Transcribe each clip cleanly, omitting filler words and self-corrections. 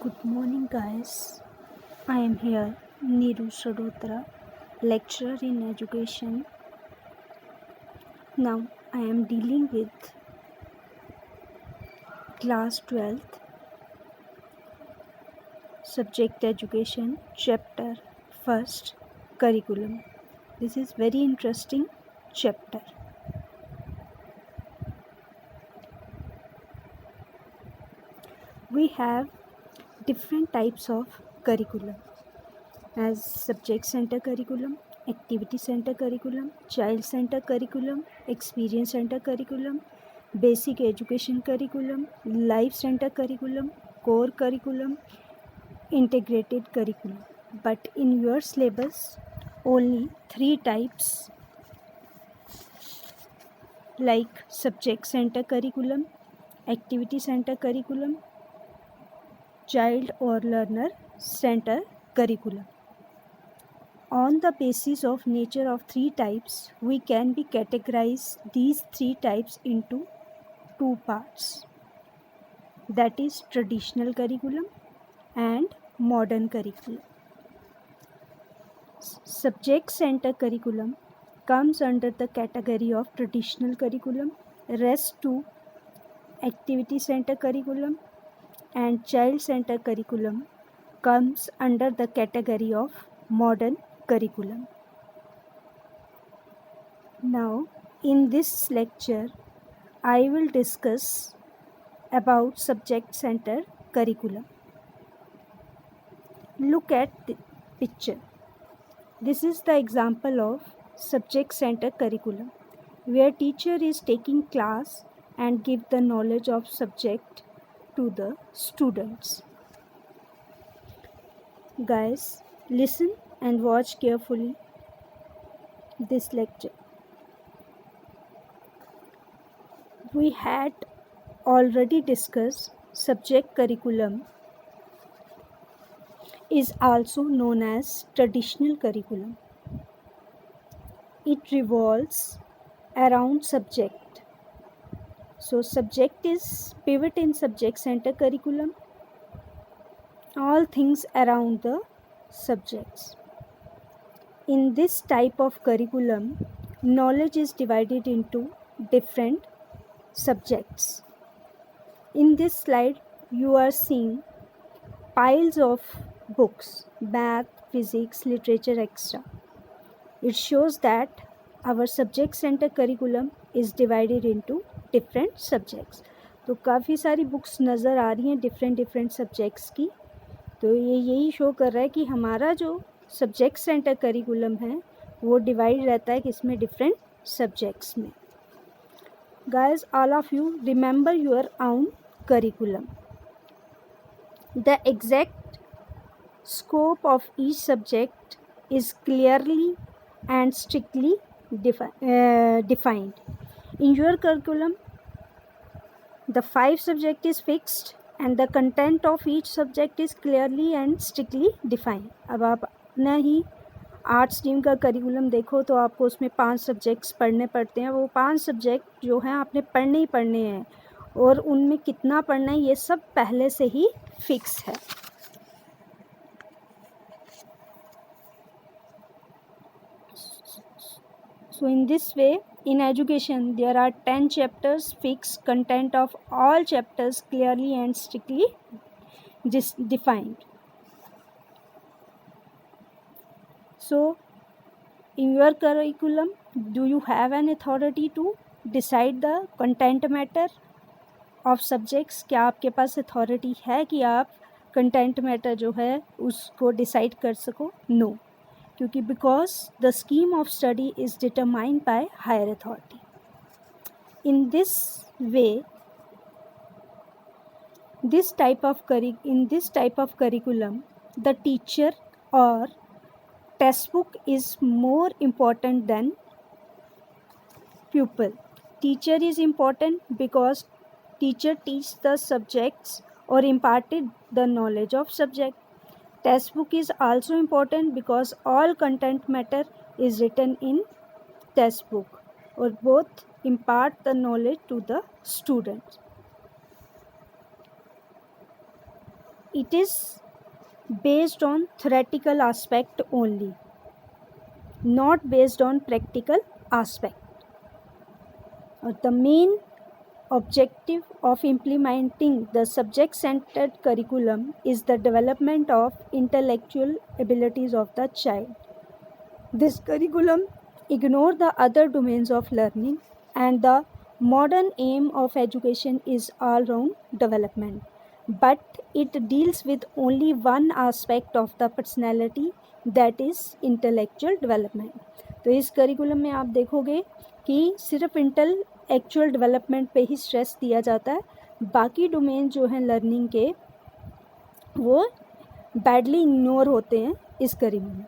Good morning, guys. I am here, Neeru Shadotra, lecturer in education. Now, I am dealing with class 12th, subject education, chapter 1st, curriculum. This is very interesting chapter. We have different types of curriculum as subject center curriculum, activity center curriculum, child center curriculum, experience center curriculum, basic education curriculum, life center curriculum, core curriculum, integrated curriculum. But in your syllabus, only 3 types like subject center curriculum, activity center curriculum, child or learner center curriculum. On the basis of nature of 3 types, we can be categorize these 3 types into 2 parts. That is traditional curriculum and modern curriculum. Subject center curriculum comes under the category of traditional curriculum, rest to activity center curriculum, and child center curriculum comes under the category of modern curriculum. Now, in this lecture, I will discuss about subject center curriculum. Look at the picture. This is the example of subject center curriculum where teacher is taking class and give the knowledge of subject to the students. Guys, listen and watch carefully this lecture. We had already discussed subject curriculum is also known as traditional curriculum. It revolves around subject. So subject is pivot in subject center curriculum. All things around the subjects. In this type of curriculum, knowledge is divided into different subjects. In this slide, you are seeing piles of books, math, physics, literature, etc. It shows that our subject center curriculum is divided into different subjects. तो काफ़ी सारी books नज़र आ रही हैं different subjects की. तो ये यही शो कर रहा है कि हमारा जो सब्जेक्ट सेंटर करिकुलम है वो डिवाइड रहता है किसमें, डिफरेंट सब्जेक्ट्स में. Guys, all of you remember your own curriculum. The exact scope of each subject is clearly and strictly defined. In your curriculum, the 5 subject is fixed and the content of each subject is clearly and strictly defined. अब आप अपना ही arts stream का curriculum देखो तो आपको उसमें 5 subjects पढ़ने पड़ते हैं. वो 5 सब्जेक्ट जो हैं आपने पढ़ने ही पढ़ने हैं और उनमें कितना पढ़ना है ये सब पहले से ही फिक्स है. So in this way, in education, there are 10 chapters, fixed content of all chapters clearly and strictly defined. So, in your curriculum, do you have an authority to decide the content matter of subjects? क्या आपके पास authority है कि आप content matter जो है उसको decide कर सको? No. क्योंकि because the scheme of study is determined by higher authority. In this way, this type of curriculum, the teacher or textbook is more important than pupil. Teacher is important because teacher teaches the subjects or imparted the knowledge of subject. Textbook is also important because all content matter is written in textbook or both impart the knowledge to the students. it is based on theoretical aspect only, not based on practical aspect. The main objective of implementing the subject-centered curriculum is the development of intellectual abilities of the child. This curriculum ignores the other domains of learning, and the modern aim of education is all-round development. But it deals with only one aspect of the personality, that is intellectual development. तो इस curriculum में आप देखोगे कि सिर्फ intellectual development पे ही stress दिया जाता है, बाकी डोमेन जो हैं लर्निंग के वो बैडली इग्नोर होते हैं इस करिकुलम में.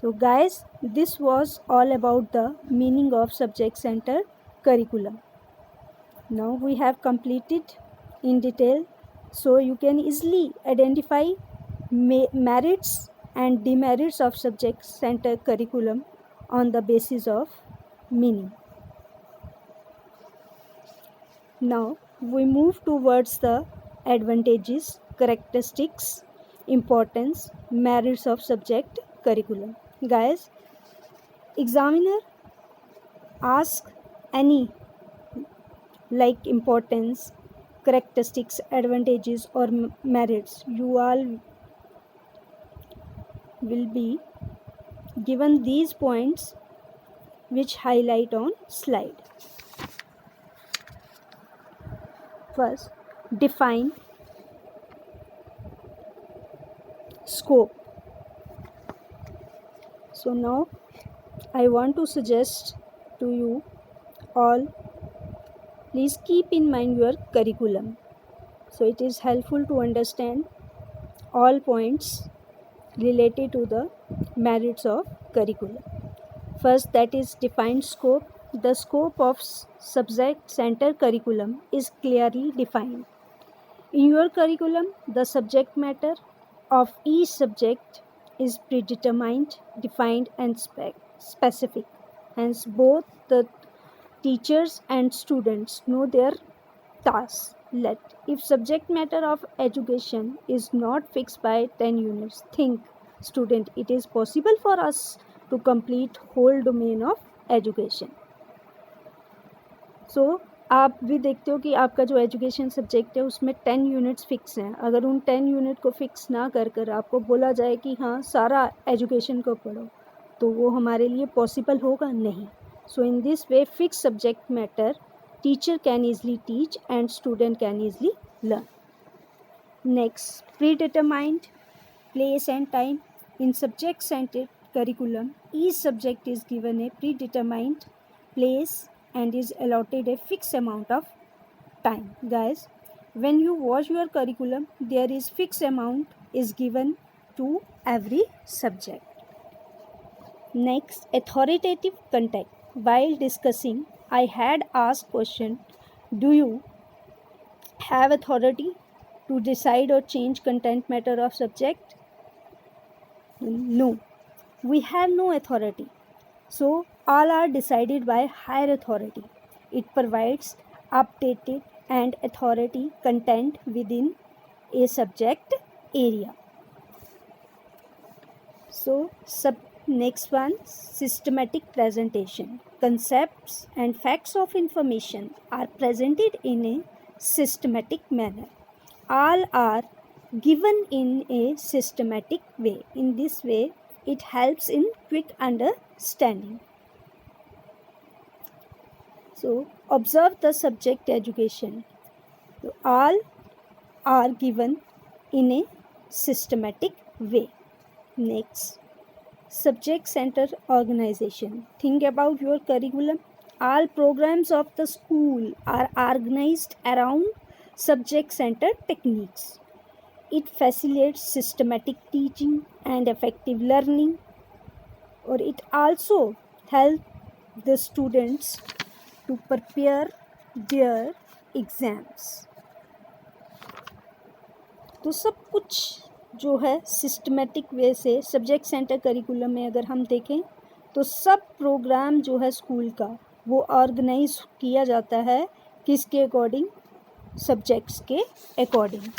So guys, this was all about the meaning of subject-centered curriculum. Now we have completed in detail, so you can easily identify merits and demerits of subject-centered curriculum on the basis of meaning. Now we move towards the advantages, characteristics, importance, merits of subject curriculum. Guys, examiner ask any like importance, characteristics, advantages or merits, you all will be given these points which highlight on slide. First, define scope. So now I want to suggest to you all, please keep in mind your curriculum. So it is helpful to understand all points related to the merits of curriculum. First, that is define scope. The scope of subject-centered curriculum is clearly defined. In your curriculum, the subject matter of each subject is predetermined, defined and specific. Hence, both the teachers and students know their tasks. If subject matter of education is not fixed by 10 units, think student, it is possible for us to complete whole domain of education. So आप भी देखते हो कि आपका जो education subject है उसमें 10 units fix हैं. अगर उन 10 यूनिट को फिक्स ना कर आपको बोला जाए कि हाँ सारा एजुकेशन को पढ़ो, तो वो हमारे लिए पॉसिबल होगा नहीं. So in this way fix subject matter, teacher can easily teach and student can easily learn. Next, predetermined place and time. In subject centred curriculum, each subject is given a predetermined place and is allotted a fixed amount of time. Guys, when you watch your curriculum, there is fixed amount is given to every subject. Next, authoritative content. While discussing, I had asked question, do you have authority to decide or change content matter of subject? No. We have no authority. So all are decided by higher authority. It provides updated and authority content within a subject area. So next one, systematic presentation. Concepts and facts of information are presented in a systematic manner. All are given in a systematic way. In this way, it helps in quick understanding. So observe the subject education. So, all are given in a systematic way. Next, subject-centered organization. Think about your curriculum. All programs of the school are organized around subject-centered techniques. It facilitates systematic teaching and effective learning, or it also helps the students to prepare their exams. तो सब कुछ जो है systematic way से subject centre curriculum में अगर हम देखें तो सब प्रोग्राम जो है स्कूल का वो ऑर्गेनाइज किया जाता है किसके अकॉर्डिंग, सब्जेक्ट्स के according.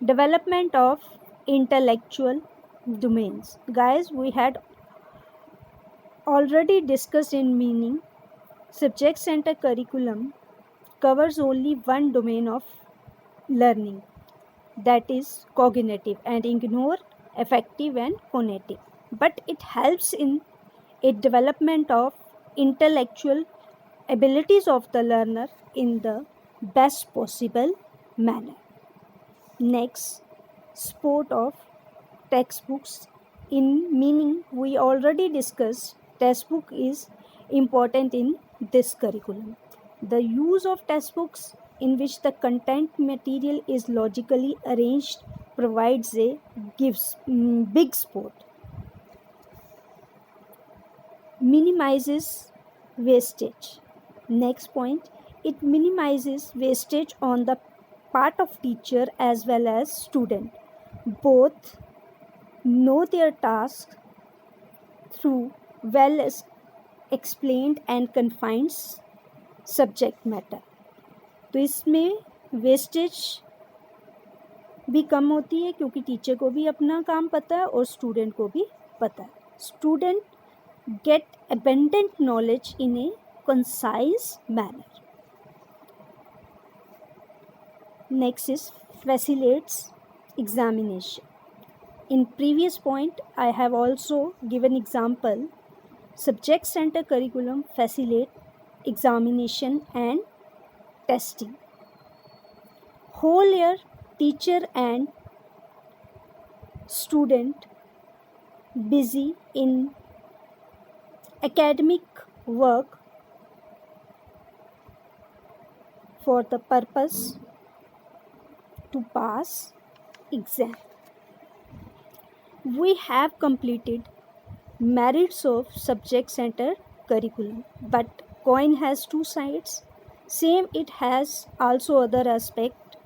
Development of intellectual domains. Guys, we had already discussed in meaning. Subject center curriculum covers only one domain of learning, that is cognitive, and ignore affective and phonetic, but it helps in a development of intellectual abilities of the learner in the best possible manner. Next, support of textbooks. In meaning, we already discussed textbook is important in this curriculum. The use of textbooks in which the content material is logically arranged provides a big support. Minimizes wastage. Next point, it minimizes wastage on the part of teacher as well as student. Both know their task through well explained and confined subject matter. तो इसमें wastage भी कम होती है क्योंकि teacher को भी अपना काम पता है और स्टूडेंट को भी पता है. Student get abundant knowledge in a concise manner. Next is facilitates examination. In previous point, I have also given example. Subject center curriculum facilitate examination and testing. Whole year teacher and student busy in academic work for the purpose to pass exam. We have completed merits of subject center curriculum, but coin has two sides. Same, it has also other aspect,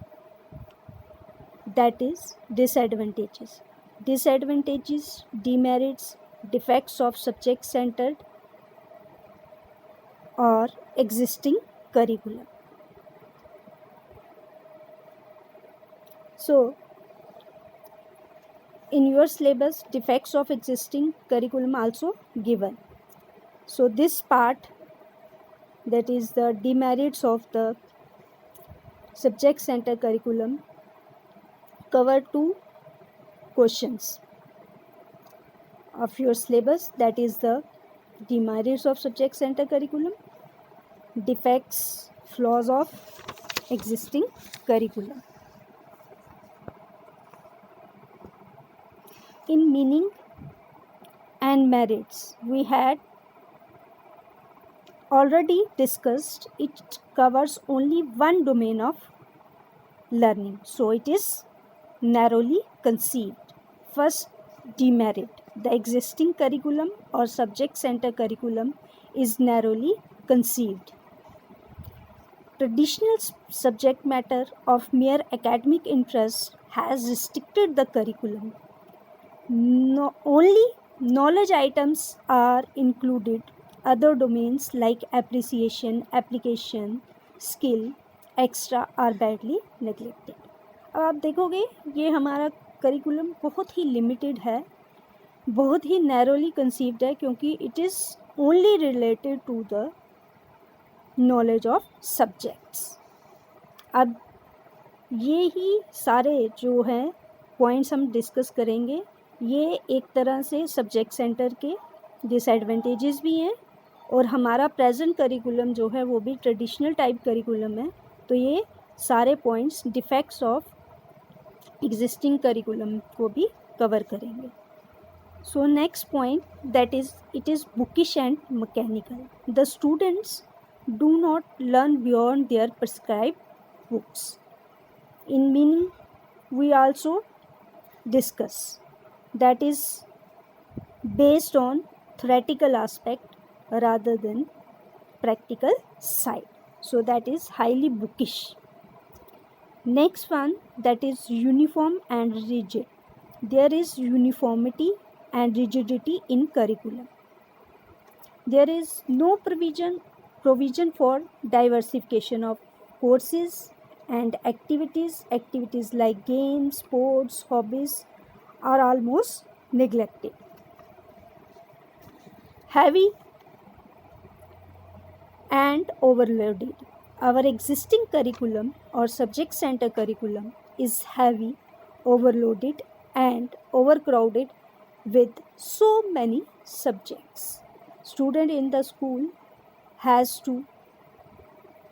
that is disadvantages. Disadvantages, demerits, defects of subject centered or existing curriculum. So in your syllabus, defects of existing curriculum also given. So this part, that is the demerits of the subject center curriculum, cover two questions of your syllabus, that is the demerits of subject center curriculum, defects, flaws of existing curriculum. In meaning and merits, we had already discussed, it covers only one domain of learning, so it is narrowly conceived. First, demerit. The existing curriculum or subject center curriculum is narrowly conceived. Traditional subject matter of mere academic interest has restricted the curriculum. Only knowledge items are included. Other domains like appreciation, application, skill, extra are badly neglected. अब आप देखोगे ये हमारा curriculum बहुत ही limited है, बहुत ही narrowly conceived है, क्योंकि it is only related to the knowledge of subjects. अब ये ही सारे जो हैं पॉइंट्स हम डिस्कस करेंगे. ये एक तरह से सब्जेक्ट सेंटर के डिसएडवांटेजेस भी हैं और हमारा प्रेजेंट करिकुलम जो है वो भी ट्रेडिशनल टाइप करिकुलम है. तो ये सारे points defects of existing curriculum को भी कवर करेंगे. So next point, that is it is bookish and mechanical. The students do not learn beyond their prescribed books. In meaning we also discuss that is based on theoretical aspect rather than practical side. So that is highly bookish. Next one, that is uniform and rigid. There is uniformity and rigidity in curriculum. There is no provision for diversification of courses and activities like games, sports, hobbies are almost neglected. Heavy and overloaded. Our existing curriculum or subject center curriculum is heavy, overloaded, and overcrowded with so many subjects. Student in the school has to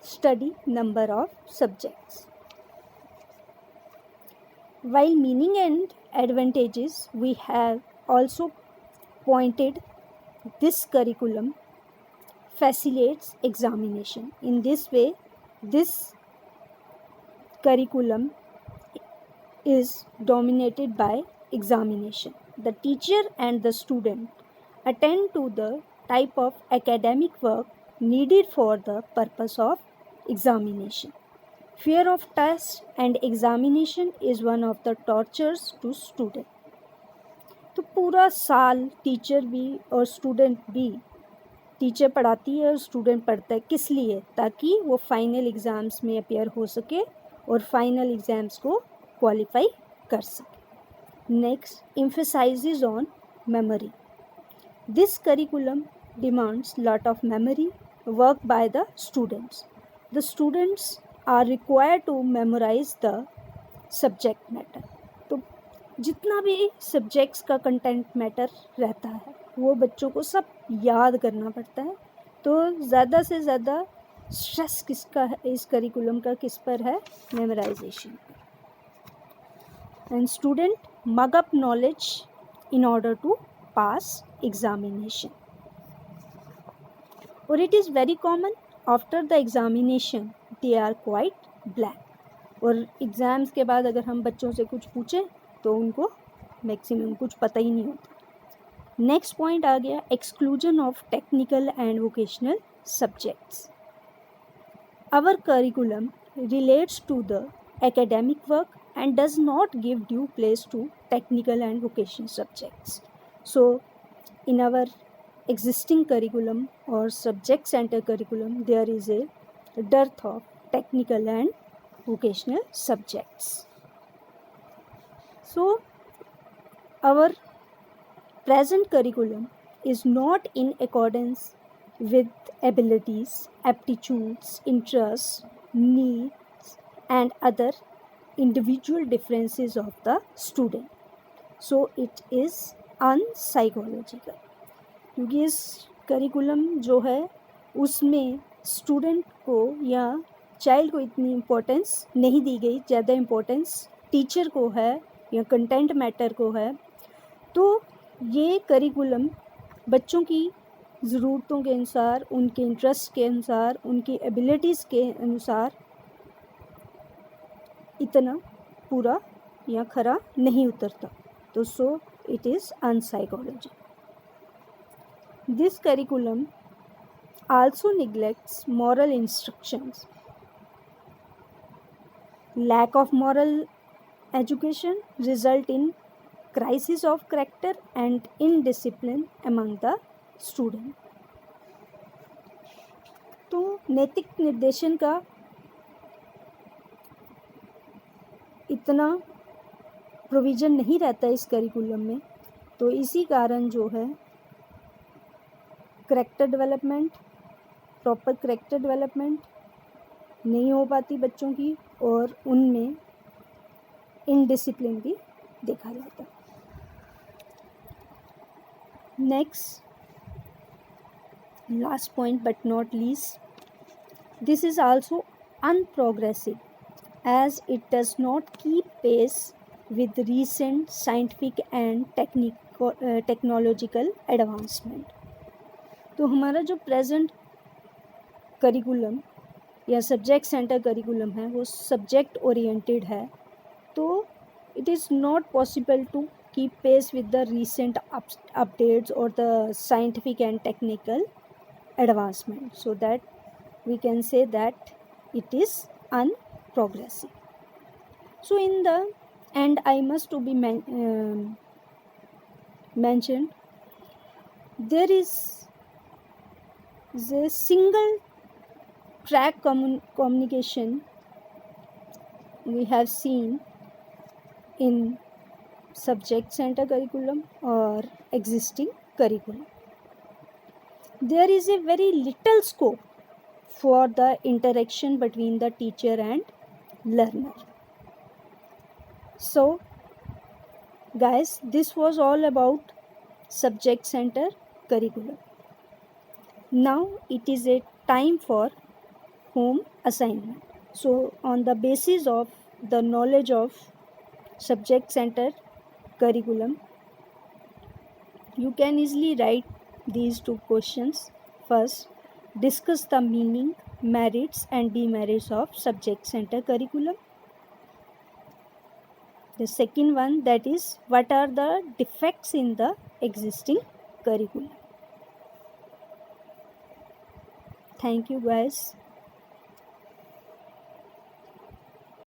study number of subjects. While meaning and advantages, we have also pointed this curriculum facilitates examination. In this way, this curriculum is dominated by examination. The teacher and the student attend to the type of academic work needed for the purpose of examination. Fear of test and examination is one of the tortures to student. तो पूरा साल teacher भी और student भी, teacher पढ़ाती है और student पढ़ता है किस लिए? ताकि वो फाइनल एग्ज़ाम्स में अपीयर हो सके और फाइनल एग्ज़ाम्स को क्वालिफाई कर सके. Next, emphasizes on memory. This curriculum demands lot of memory work by the students. The students are required to memorize the subject matter. तो जितना भी सब्जेक्ट्स का कंटेंट मैटर रहता है वो बच्चों को सब याद करना पड़ता है. तो ज़्यादा से ज़्यादा स्ट्रेस किसका है इस करिकुलम का, किस पर है? Memorisation. And student mug up knowledge in order to pass examination. और it is very common after the examination they are quite blank. और एग्ज़ाम्स के बाद अगर हम बच्चों से कुछ पूछें तो उनको मैक्सिमम कुछ पता ही नहीं होता. नेक्स्ट पॉइंट आ गया exclusion of technical and vocational subjects. Our curriculum relates to the academic work and does not give due place to technical and vocational subjects. So in our existing curriculum or subject center curriculum there is a dearth of technical and vocational subjects. So our present curriculum is not in accordance with abilities, aptitudes, interests, needs and other individual differences of the student. So it is unpsychological. क्योंकि इस curriculum जो है उसमें student को या child को इतनी importance नहीं दी गई, ज़्यादा इम्पोर्टेंस टीचर को है या कंटेंट मैटर को है. तो ये करिकुलम बच्चों की ज़रूरतों के अनुसार, उनके इंटरेस्ट के अनुसार, उनकी एबिलिटीज़ के अनुसार इतना पूरा या खरा नहीं उतरता. तो so it is unpsychology. This curriculum also neglects moral instructions. Lack of moral education result in crisis of character and indiscipline among the student. तो नैतिक निर्देशन का इतना प्रोविज़न नहीं रहता इस करिकुलम में. तो इसी कारण जो है character development, proper character development नहीं हो पाती बच्चों की और उनमें इनडिसिप्लिन भी देखा जाता है. Next, last point but not least, this is also unprogressive as it does not keep pace with recent scientific and technological advancement. तो हमारा जो प्रेजेंट करिकुलम या सब्जेक्ट सेंटर करिकुलम है वो सब्जेक्ट ओरिएंटेड है. तो it is not possible to keep pace with the recent updates or the scientific and technical advancement, so that we can say that it is unprogressive. So in the end I must to be mentioned there is a single track communication we have seen in subject center curriculum or existing curriculum. There is a very little scope for the interaction between the teacher and learner. So guys, this was all about subject center curriculum. Now it is a time for home assignment. So on the basis of the knowledge of subject center curriculum, you can easily write these two questions. First, discuss the meaning, merits and demerits of subject center curriculum. The second one, that is, what are the defects in the existing curriculum. Thank you guys.